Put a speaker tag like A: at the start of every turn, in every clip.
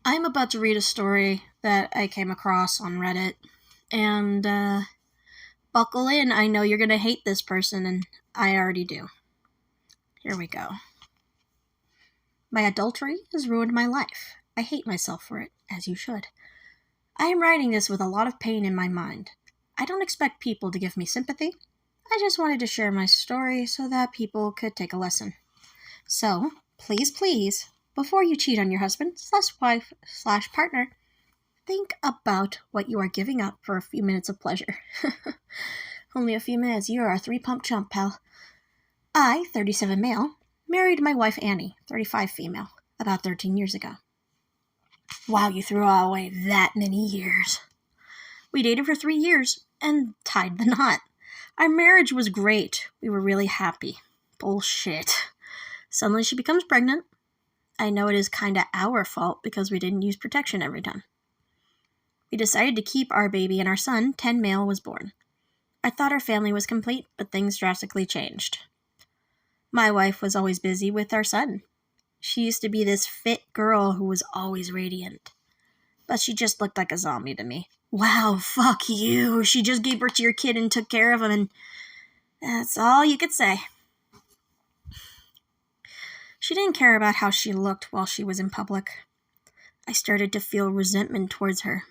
A: I'm about to read a story that I came across on Reddit, and buckle in. I know you're going to hate this person, and I already do. Here we go. My adultery has ruined my life. I hate myself for it, as you should. I am writing this with a lot of pain in my mind. I don't expect people to give me sympathy. I just wanted to share my story so that people could take a lesson. So, please, before you cheat on your husband/wife/partner, think about what you are giving up for a few minutes of pleasure. Only a few minutes. You're a 3-pump chump, pal. I, 37 male, married my wife Annie, 35 female, about 13 years ago. Wow, you threw away that many years. We dated for 3 years and tied the knot. Our marriage was great. We were really happy. Bullshit. Suddenly she becomes pregnant. I know it is kinda our fault because we didn't use protection every time. We decided to keep our baby and our son, 10 male, was born. I thought our family was complete, but things drastically changed. My wife was always busy with our son. She used to be this fit girl who was always radiant. But she just looked like a zombie to me. Wow, fuck you. She just gave birth to your kid and took care of him, and that's all you could say. She didn't care about how she looked while she was in public. I started to feel resentment towards her.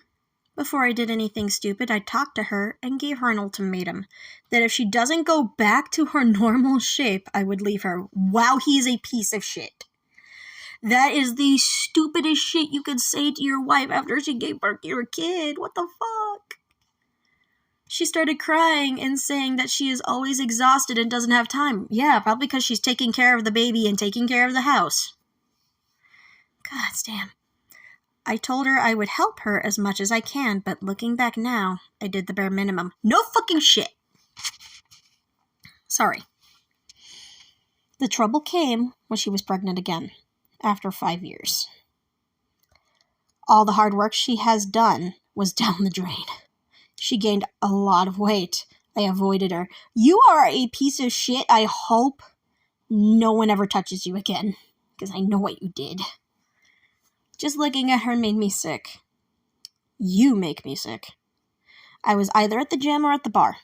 A: Before I did anything stupid, I talked to her and gave her an ultimatum that if she doesn't go back to her normal shape, I would leave her. Wow, he's a piece of shit. That is the stupidest shit you could say to your wife after she gave birth to your kid. What the fuck? She started crying and saying that she is always exhausted and doesn't have time. Yeah, probably because she's taking care of the baby and taking care of the house. God damn. I told her I would help her as much as I can, but looking back now, I did the bare minimum. No fucking shit. Sorry. The trouble came when she was pregnant again, after 5 years. All the hard work she has done was down the drain. She gained a lot of weight. I avoided her. You are a piece of shit. I hope no one ever touches you again, because I know what you did. Just looking at her made me sick. You make me sick. I was either at the gym or at the bar.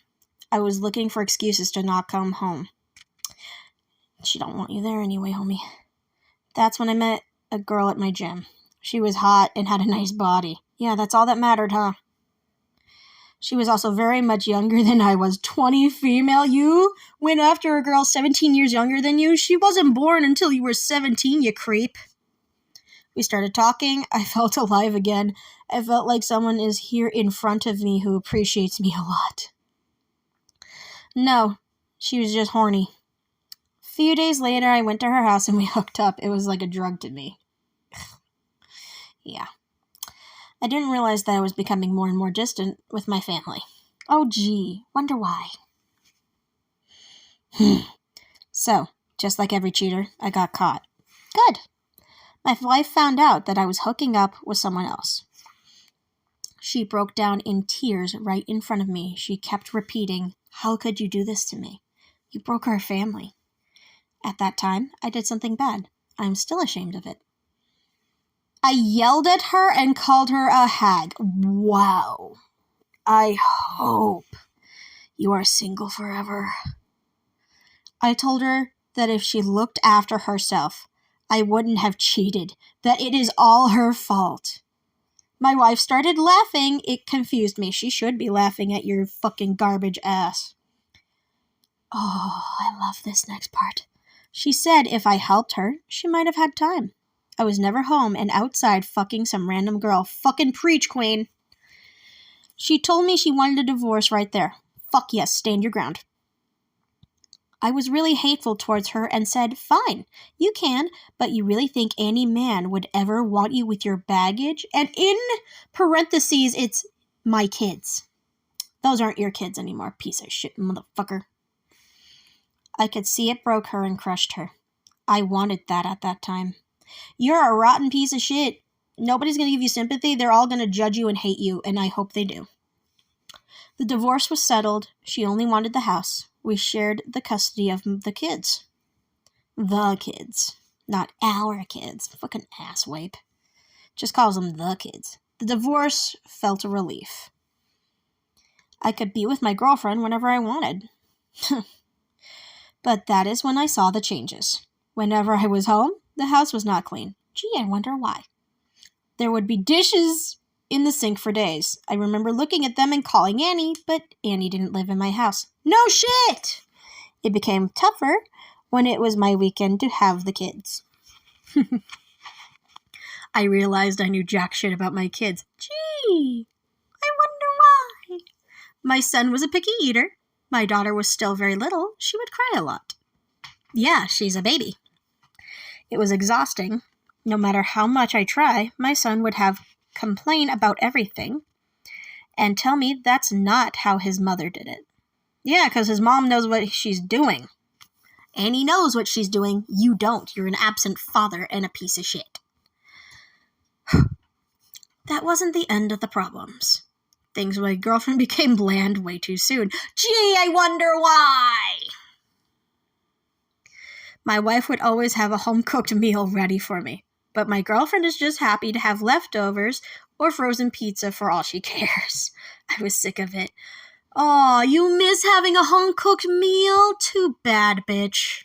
A: I was looking for excuses to not come home. She don't want you there anyway, homie. That's when I met a girl at my gym. She was hot and had a nice body. Yeah, that's all that mattered, huh? She was also very much younger than I was. 20 female. You went after a girl 17 years younger than you? She wasn't born until you were 17, you creep. We started talking. I felt alive again. I felt like someone is here in front of me who appreciates me a lot. No, she was just horny. A few days later, I went to her house and we hooked up. It was like a drug to me. Yeah. I didn't realize that I was becoming more and more distant with my family. Oh, gee. Wonder why. So, just like every cheater, I got caught. Good. My wife found out that I was hooking up with someone else. She broke down in tears right in front of me. She kept repeating, "How could you do this to me? You broke our family." At that time, I did something bad. I'm still ashamed of it. I yelled at her and called her a hag. Wow. I hope you are single forever. I told her that if she looked after herself, I wouldn't have cheated, that it is all her fault. My wife started laughing. It confused me. She should be laughing at your fucking garbage ass. Oh, I love this next part. She said if I helped her, she might have had time. I was never home and outside fucking some random girl. Fucking preach, queen. She told me she wanted a divorce right there. Fuck yes, stand your ground. I was really hateful towards her and said, fine, you can, but you really think any man would ever want you with your baggage? And in parentheses, it's my kids. Those aren't your kids anymore, piece of shit, motherfucker. I could see it broke her and crushed her. I wanted that at that time. You're a rotten piece of shit. Nobody's going to give you sympathy. They're all going to judge you and hate you, and I hope they do. The divorce was settled. She only wanted the house. We shared the custody of the kids. The kids. Not our kids. Fucking asswipe. Just calls them the kids. The divorce felt a relief. I could be with my girlfriend whenever I wanted. But that is when I saw the changes. Whenever I was home, the house was not clean. Gee, I wonder why. There would be dishes in the sink for days. I remember looking at them and calling Annie, but Annie didn't live in my house. No shit! It became tougher when it was my weekend to have the kids. I realized I knew jack shit about my kids. Gee, I wonder why. My son was a picky eater. My daughter was still very little. She would cry a lot. Yeah, she's a baby. It was exhausting. No matter how much I try, my son would complain about everything and tell me that's not how his mother did it. Yeah, because his mom knows what she's doing. Annie knows what she's doing. You don't. You're an absent father and a piece of shit. That wasn't the end of the problems. Things with my girlfriend became bland way too soon. Gee, I wonder why. My wife would always have a home-cooked meal ready for me, but my girlfriend is just happy to have leftovers or frozen pizza for all she cares. I was sick of it. Aw, you miss having a home-cooked meal? Too bad, bitch.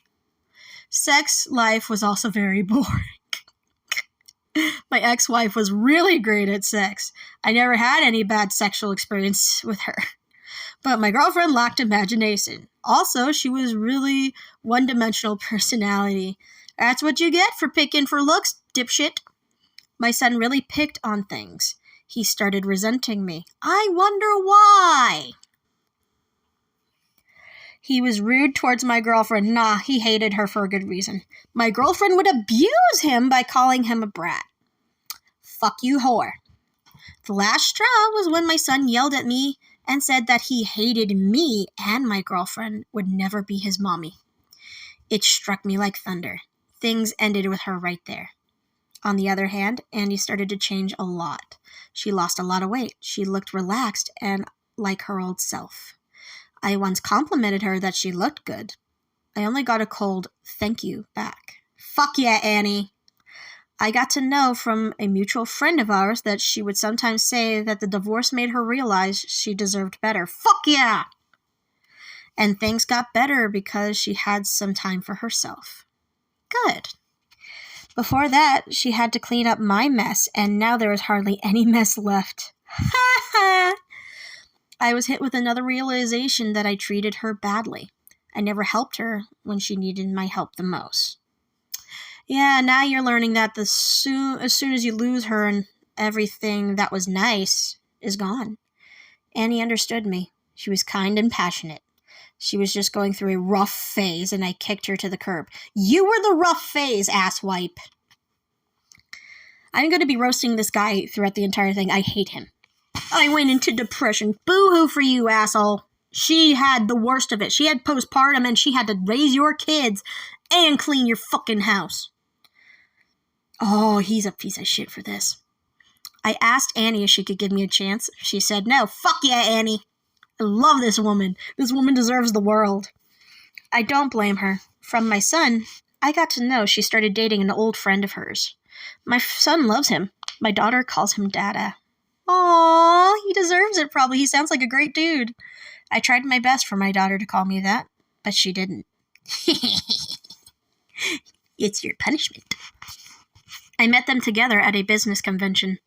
A: Sex life was also very boring. My ex-wife was really great at sex. I never had any bad sexual experience with her. But my girlfriend lacked imagination. Also, she was really one-dimensional personality. That's what you get for picking for looks, dipshit. My son really picked on things. He started resenting me. I wonder why. He was rude towards my girlfriend. Nah, he hated her for a good reason. My girlfriend would abuse him by calling him a brat. Fuck you, whore. The last straw was when my son yelled at me and said that he hated me and my girlfriend would never be his mommy. It struck me like thunder. Things ended with her right there. On the other hand, Annie started to change a lot. She lost a lot of weight. She looked relaxed and like her old self. I once complimented her that she looked good. I only got a cold thank you back. Fuck yeah, Annie. I got to know from a mutual friend of ours that she would sometimes say that the divorce made her realize she deserved better. Fuck yeah! And things got better because she had some time for herself. Good. Before that, she had to clean up my mess, and now there is hardly any mess left. Ha ha! I was hit with another realization that I treated her badly. I never helped her when she needed my help the most. Yeah, now you're learning that as soon as you lose her and everything that was nice is gone. Annie understood me. She was kind and passionate. She was just going through a rough phase, and I kicked her to the curb. You were the rough phase, asswipe. I'm going to be roasting this guy throughout the entire thing. I hate him. I went into depression. Boo-hoo for you, asshole. She had the worst of it. She had postpartum, and she had to raise your kids and clean your fucking house. Oh, he's a piece of shit for this. I asked Annie if she could give me a chance. She said no. Fuck yeah, Annie. I love this woman. This woman deserves the world. I don't blame her. From my son, I got to know she started dating an old friend of hers. My son loves him. My daughter calls him Dada. Aww, he deserves it probably. He sounds like a great dude. I tried my best for my daughter to call me that, but she didn't. It's your punishment. I met them together at a business convention.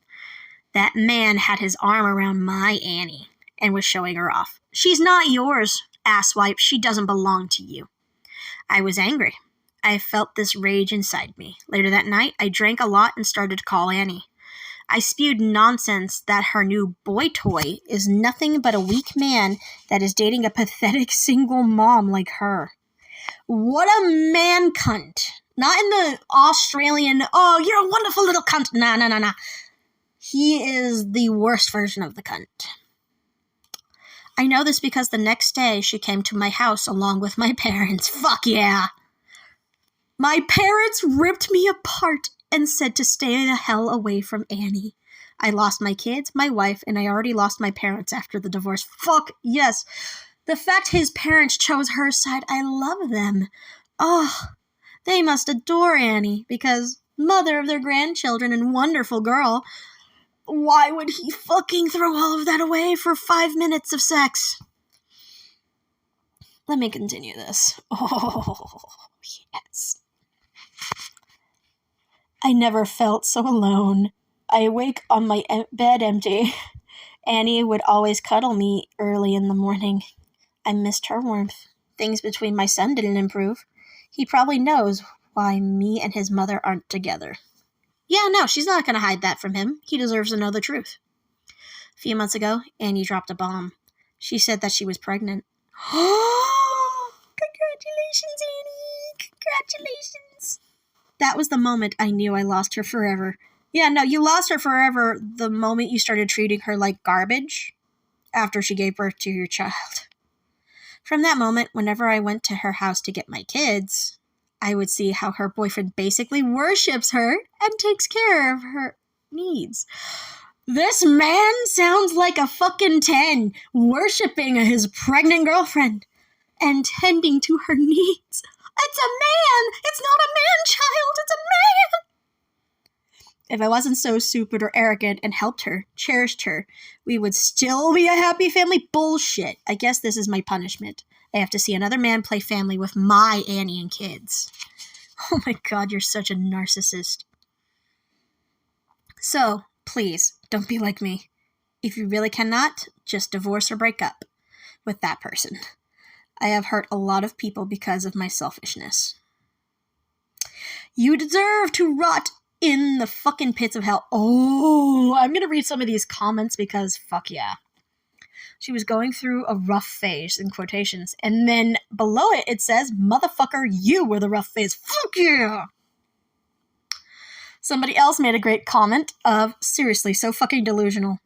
A: That man had his arm around my Annie and was showing her off. She's not yours, asswipe. She doesn't belong to you. I was angry. I felt this rage inside me. Later that night, I drank a lot and started to call Annie. I spewed nonsense that her new boy toy is nothing but a weak man that is dating a pathetic single mom like her. What a man cunt. Not in the Australian, oh, you're a wonderful little cunt. Nah. He is the worst version of the cunt. I know this because the next day she came to my house along with my parents. Fuck yeah. My parents ripped me apart and said to stay the hell away from Annie. I lost my kids, my wife, and I already lost my parents after the divorce. Fuck yes. The fact his parents chose her side, I love them. Oh, they must adore Annie because mother of their grandchildren and wonderful girl. Why would he fucking throw all of that away for 5 minutes of sex? Let me continue this. Oh, yes. I never felt so alone. I awake on my bed empty. Annie would always cuddle me early in the morning. I missed her warmth. Things between my son didn't improve. He probably knows why me and his mother aren't together. Yeah, no, she's not going to hide that from him. He deserves to know the truth. A few months ago, Annie dropped a bomb. She said that she was pregnant. Oh, congratulations, Annie. Congratulations. That was the moment I knew I lost her forever. Yeah, no, you lost her forever the moment you started treating her like garbage after she gave birth to your child. From that moment, whenever I went to her house to get my kids, I would see how her boyfriend basically worships her and takes care of her needs. This man sounds like a fucking 10, worshipping his pregnant girlfriend and tending to her needs. It's a man! It's not a man-child! It's a man! If I wasn't so stupid or arrogant and helped her, cherished her, we would still be a happy family. Bullshit. I guess this is my punishment. I have to see another man play family with my Annie and kids. Oh my god, you're such a narcissist. So, please, don't be like me. If you really cannot, just divorce or break up with that person. I have hurt a lot of people because of my selfishness. You deserve to rot in the fucking pits of hell. Oh, I'm going to read some of these comments because fuck yeah. She was going through a rough phase, in quotations. And then below it, it says, motherfucker, you were the rough phase. Fuck yeah. Somebody else made a great comment of, seriously, so fucking delusional.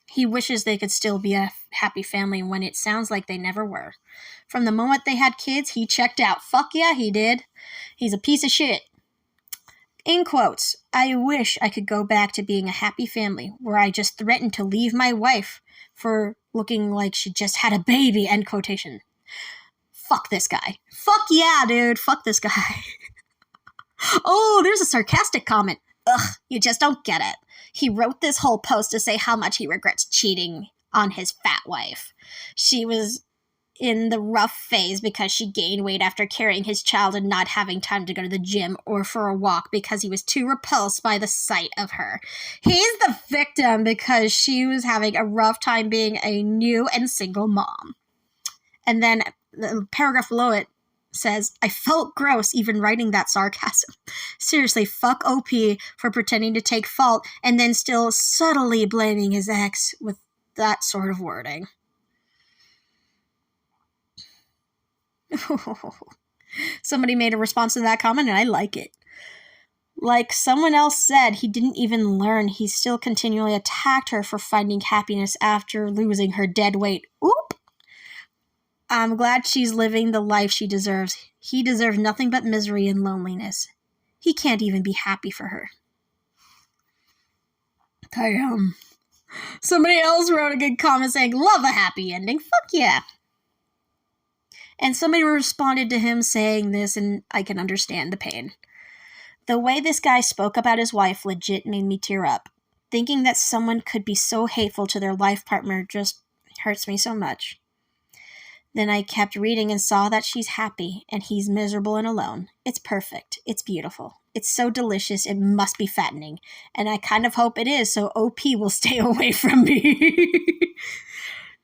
A: He wishes they could still be a happy family when it sounds like they never were. From the moment they had kids, he checked out. Fuck yeah, he did. He's a piece of shit. In quotes, I wish I could go back to being a happy family where I just threatened to leave my wife for looking like she just had a baby, end quotation. Fuck this guy. Fuck yeah, dude. Fuck this guy. Oh, there's a sarcastic comment. Ugh, you just don't get it. He wrote this whole post to say how much he regrets cheating on his fat wife. She was in the rough phase because she gained weight after carrying his child and not having time to go to the gym or for a walk because he was too repulsed by the sight of her. He's the victim because she was having a rough time being a new and single mom. And then the paragraph below it says, I felt gross even writing that sarcasm. Seriously, fuck OP for pretending to take fault and then still subtly blaming his ex with that sort of wording. Somebody made a response to that comment and I like it. Like someone else said, he didn't even learn. He still continually attacked her for finding happiness after losing her dead weight. Oop! I'm glad she's living the life she deserves. He deserves nothing but misery and loneliness. He can't even be happy for her. Damn. Somebody else wrote a good comment saying, love a happy ending. Fuck yeah. And somebody responded to him saying this, and I can understand the pain. The way this guy spoke about his wife legit made me tear up. Thinking that someone could be so hateful to their life partner just hurts me so much. Then I kept reading and saw that she's happy, and he's miserable and alone. It's perfect. It's beautiful. It's so delicious, it must be fattening. And I kind of hope it is, so OP will stay away from me.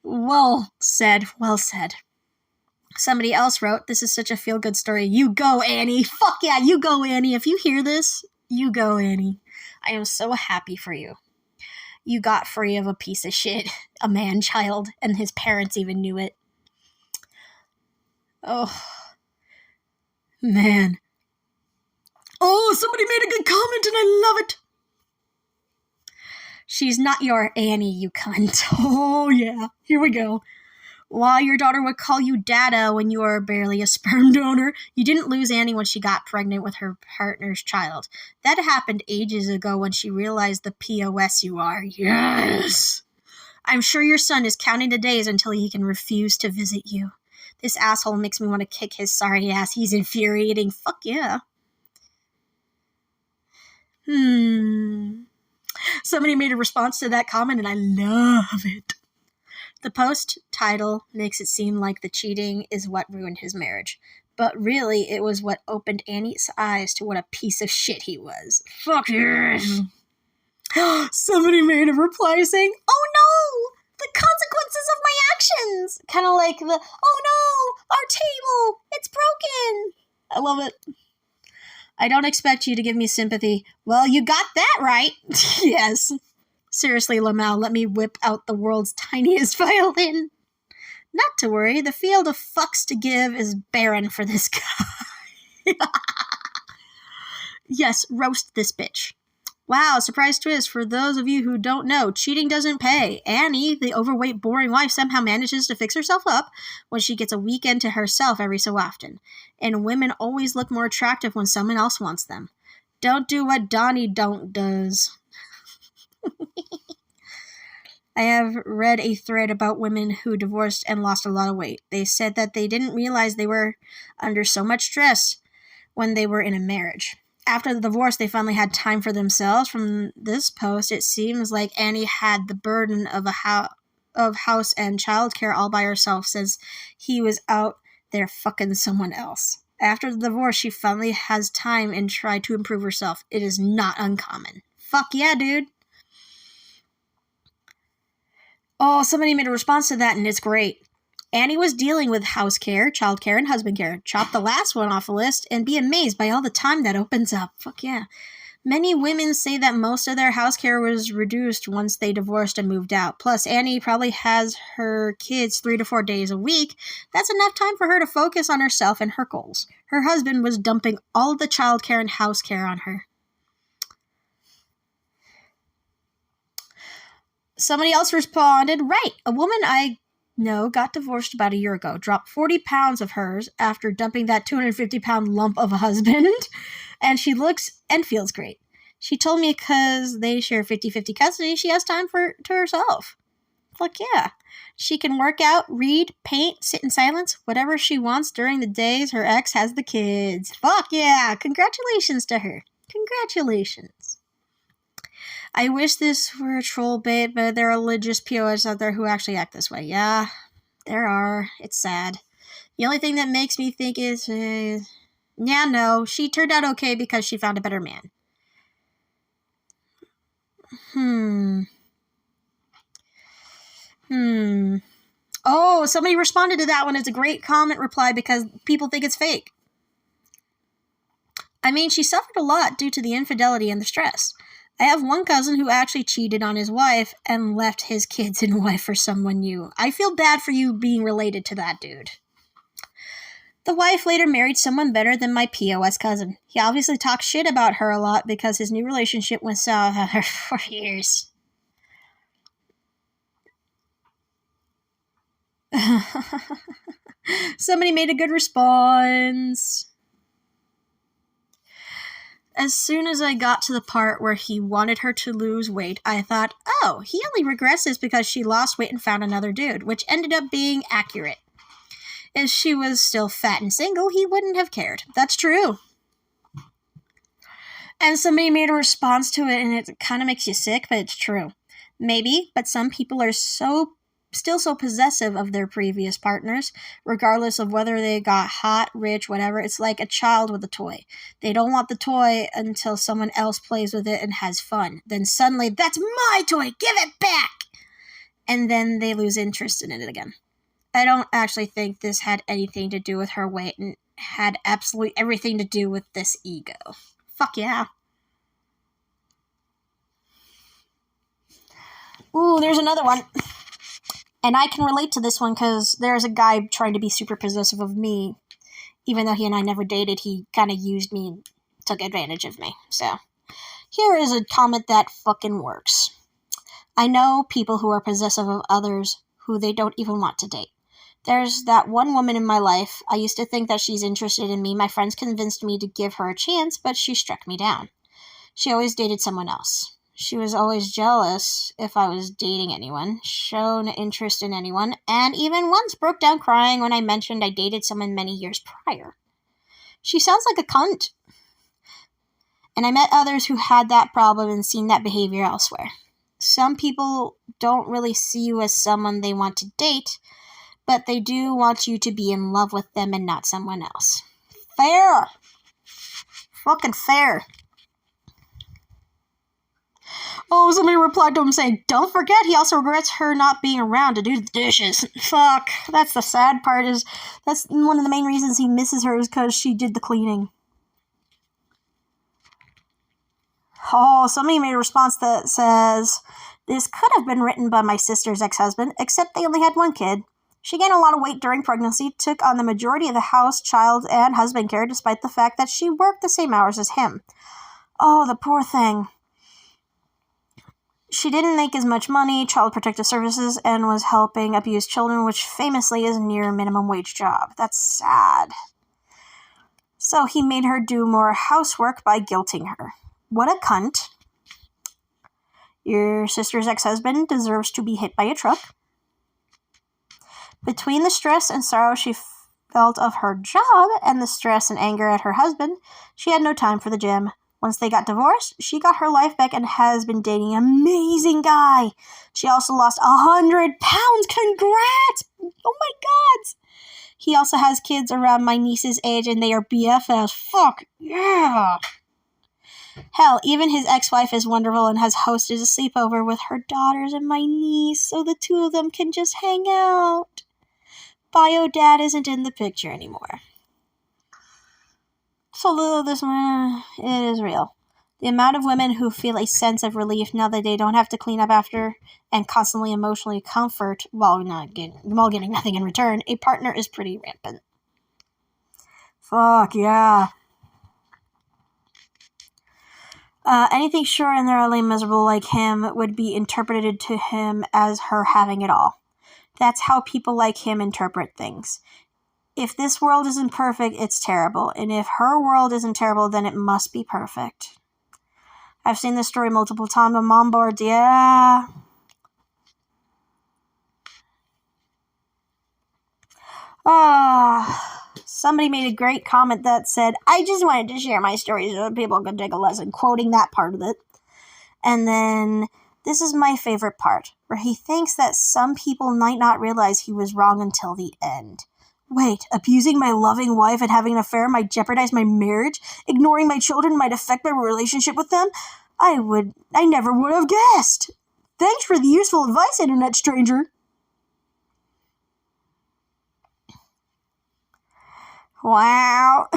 A: Well said, well said. Somebody else wrote, this is such a feel-good story. You go, Annie. Fuck yeah, you go, Annie. If you hear this, you go, Annie. I am so happy for you. You got free of a piece of shit, a man-child, and his parents even knew it. Oh, man. Oh, somebody made a good comment and I love it. She's not your Annie, you cunt. Oh, yeah. Here we go. While your daughter would call you Dada when you were barely a sperm donor, you didn't lose Annie when she got pregnant with her partner's child. That happened ages ago when she realized the POS you are. Yes! I'm sure your son is counting the days until he can refuse to visit you. This asshole makes me want to kick his sorry ass. He's infuriating. Fuck yeah. Somebody made a response to that comment, and I love it. The post title makes it seem like the cheating is what ruined his marriage. But really, it was what opened Annie's eyes to what a piece of shit he was. Fuck yes! Somebody made a reply saying, "Oh no! The consequences of my actions!" Kind of like the, "Oh no! Our table! It's broken!" I love it. I don't expect you to give me sympathy. Well, you got that right. Yes. Seriously, Lamau, let me whip out the world's tiniest violin. Not to worry, the field of fucks to give is barren for this guy. Yes, roast this bitch. Wow, surprise twist. For those of you who don't know, cheating doesn't pay. Annie, the overweight, boring wife, somehow manages to fix herself up when she gets a weekend to herself every so often. And women always look more attractive when someone else wants them. Don't do what Donnie don't does. I have read a thread about women who divorced and lost a lot of weight. They said that they didn't realize they were under so much stress when they were in a marriage. After the divorce, they finally had time for themselves. From this post, it seems like Annie had the burden of house and childcare all by herself since he was out there fucking someone else. After the divorce, she finally has time and tried to improve herself. It is not uncommon. Fuck yeah, dude. Oh, somebody made a response to that, and it's great. Annie was dealing with house care, child care, and husband care. Chop the last one off the list and be amazed by all the time that opens up. Fuck yeah. Many women say that most of their house care was reduced once they divorced and moved out. Plus, Annie probably has her kids 3 to 4 days a week. That's enough time for her to focus on herself and her goals. Her husband was dumping all of the child care and house care on her. Somebody else responded, right, a woman I know got divorced about a year ago, dropped 40 pounds of hers after dumping that 250-pound lump of a husband, and she looks and feels great. She told me because they share 50-50 custody, she has time to herself. Fuck yeah. She can work out, read, paint, sit in silence, whatever she wants during the days her ex has the kids. Fuck yeah. Congratulations to her. Congratulations. I wish this were a troll bait, but there are religious POS out there who actually act this way. Yeah, there are. It's sad. The only thing that makes me think is, yeah, no, she turned out okay because she found a better man. Oh, somebody responded to that one. It's a great comment reply because people think it's fake. I mean, she suffered a lot due to the infidelity and the stress. I have one cousin who actually cheated on his wife and left his kids and wife for someone new. I feel bad for you being related to that dude. The wife later married someone better than my POS cousin. He obviously talked shit about her a lot because his new relationship went south after 4 years. Somebody made a good response. As soon as I got to the part where he wanted her to lose weight, I thought, oh, he only regresses because she lost weight and found another dude, which ended up being accurate. If she was still fat and single, he wouldn't have cared. That's true. And somebody made a response to it, and it kind of makes you sick, but it's true. Maybe, but some people are still so possessive of their previous partners, regardless of whether they got hot, rich, whatever. It's like a child with a toy. They don't want the toy until someone else plays with it and has fun. Then suddenly, that's my toy! Give it back! And then they lose interest in it again. I don't actually think this had anything to do with her weight and had absolutely everything to do with this ego. Fuck yeah. Ooh, there's another one. And I can relate to this one because there's a guy trying to be super possessive of me. Even though he and I never dated, he kind of used me and took advantage of me. So, here is a comment that fucking works. I know people who are possessive of others who they don't even want to date. There's that one woman in my life. I used to think that she's interested in me. My friends convinced me to give her a chance, but she struck me down. She always dated someone else. She was always jealous if I was dating anyone, shown interest in anyone, and even once broke down crying when I mentioned I dated someone many years prior. She sounds like a cunt. And I met others who had that problem and seen that behavior elsewhere. Some people don't really see you as someone they want to date, but they do want you to be in love with them and not someone else. Fair. Fucking fair. Oh, somebody replied to him saying, don't forget he also regrets her not being around to do the dishes. Fuck. That's the sad part, is that's one of the main reasons he misses her, is because she did the cleaning. Oh, somebody made a response that says, this could have been written by my sister's ex-husband, except they only had one kid. She gained a lot of weight during pregnancy, took on the majority of the house, child, and husband care, despite the fact that she worked the same hours as him. Oh, the poor thing. She didn't make as much money, child protective services, and was helping abused children, which famously is a near minimum wage job. That's sad. So he made her do more housework by guilting her. What a cunt. Your sister's ex-husband deserves to be hit by a truck. Between the stress and sorrow she felt of her job and the stress and anger at her husband, she had no time for the gym. Once they got divorced, she got her life back and has been dating an amazing guy. She also lost 100 pounds. Congrats! Oh my God! He also has kids around my niece's age and they are BFFs. Fuck yeah! Hell, even his ex-wife is wonderful and has hosted a sleepover with her daughters and my niece so the two of them can just hang out. Bio dad isn't in the picture anymore. So this one, it is real. The amount of women who feel a sense of relief now that they don't have to clean up after and constantly emotionally comfort while getting nothing in return, a partner is pretty rampant. Fuck yeah. Anything short and thoroughly miserable like him would be interpreted to him as her having it all. That's how people like him interpret things. If this world isn't perfect, it's terrible. And if her world isn't terrible, then it must be perfect. I've seen this story multiple times on mom boards, yeah. Somebody made a great comment that said, I just wanted to share my stories so people could take a lesson, quoting that part of it. And then, this is my favorite part, where he thinks that some people might not realize he was wrong until the end. Wait, abusing my loving wife and having an affair might jeopardize my marriage? Ignoring my children might affect my relationship with them? I never would have guessed. Thanks for the useful advice, internet stranger. Wow.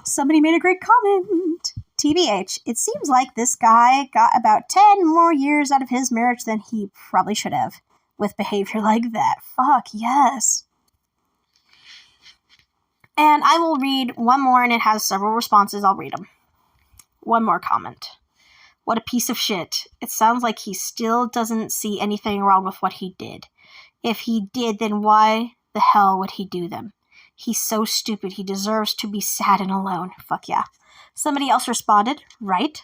A: Somebody made a great comment. TBH, it seems like this guy got about 10 more years out of his marriage than he probably should have, with behavior like that. Fuck, yes. And I will read one more, and it has several responses. I'll read them. One more comment. What a piece of shit. It sounds like he still doesn't see anything wrong with what he did. If he did, then why the hell would he do them? He's so stupid. He deserves to be sad and alone. Fuck yeah. Somebody else responded, right?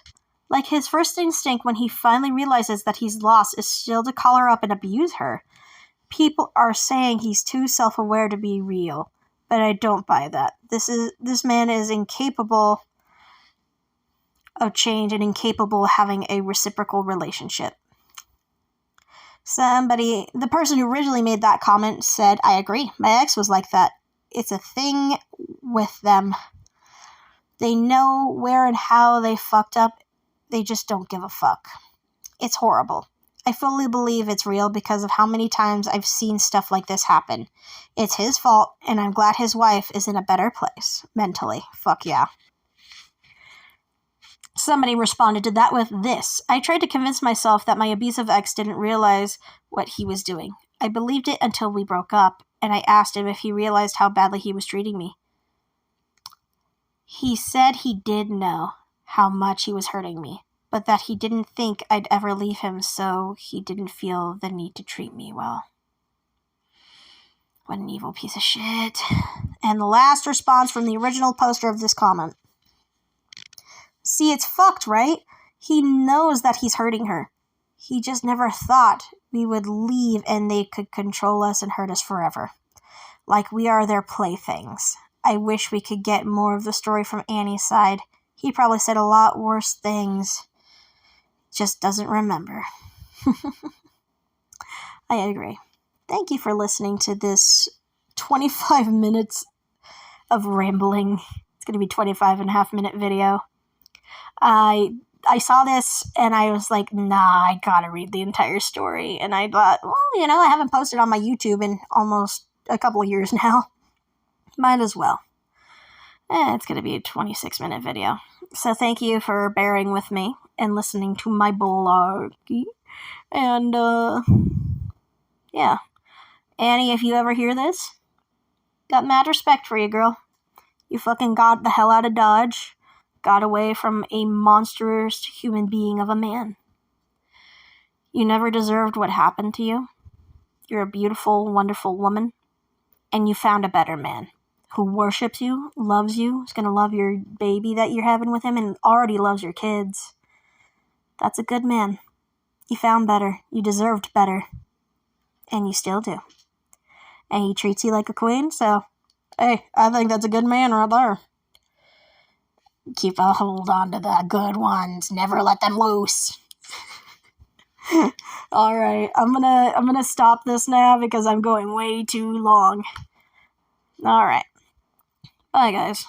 A: Like his first instinct when he finally realizes that he's lost is still to call her up and abuse her. People are saying he's too self-aware to be real, but I don't buy that. This man is incapable of change and incapable of having a reciprocal relationship. The person who originally made that comment said, I agree. My ex was like that. It's a thing with them. They know where and how they fucked up. They just don't give a fuck. It's horrible. I fully believe it's real because of how many times I've seen stuff like this happen. It's his fault, and I'm glad his wife is in a better place mentally. Fuck yeah. Somebody responded to that with this. I tried to convince myself that my abusive ex didn't realize what he was doing. I believed it until we broke up, and I asked him if he realized how badly he was treating me. He said he did know how much he was hurting me, but that he didn't think I'd ever leave him, so he didn't feel the need to treat me well. What an evil piece of shit. And the last response from the original poster of this comment. See, it's fucked, right? He knows that he's hurting her. He just never thought we would leave and they could control us and hurt us forever. Like we are their playthings. I wish we could get more of the story from Annie's side. He probably said a lot worse things. Just doesn't remember. I agree. Thank you for listening to this 25 minutes of rambling. It's going to be 25.5-minute video. I saw this and I was like, nah, I gotta read the entire story. And I thought, well, I haven't posted on my YouTube in almost a couple of years now. Might as well. It's going to be a 26-minute video. So thank you for bearing with me and listening to my blog. And, yeah. Annie, if you ever hear this, got mad respect for you, girl. You fucking got the hell out of Dodge. Got away from a monstrous human being of a man. You never deserved what happened to you. You're a beautiful, wonderful woman. And you found a better man who worships you, loves you, is going to love your baby that you're having with him, and already loves your kids. That's a good man. You found better. You deserved better. And you still do. And he treats you like a queen, so, hey, I think that's a good man right there. Keep a hold on to the good ones. Never let them loose. All right, I'm gonna stop this now because I'm going way too long. All right, bye guys.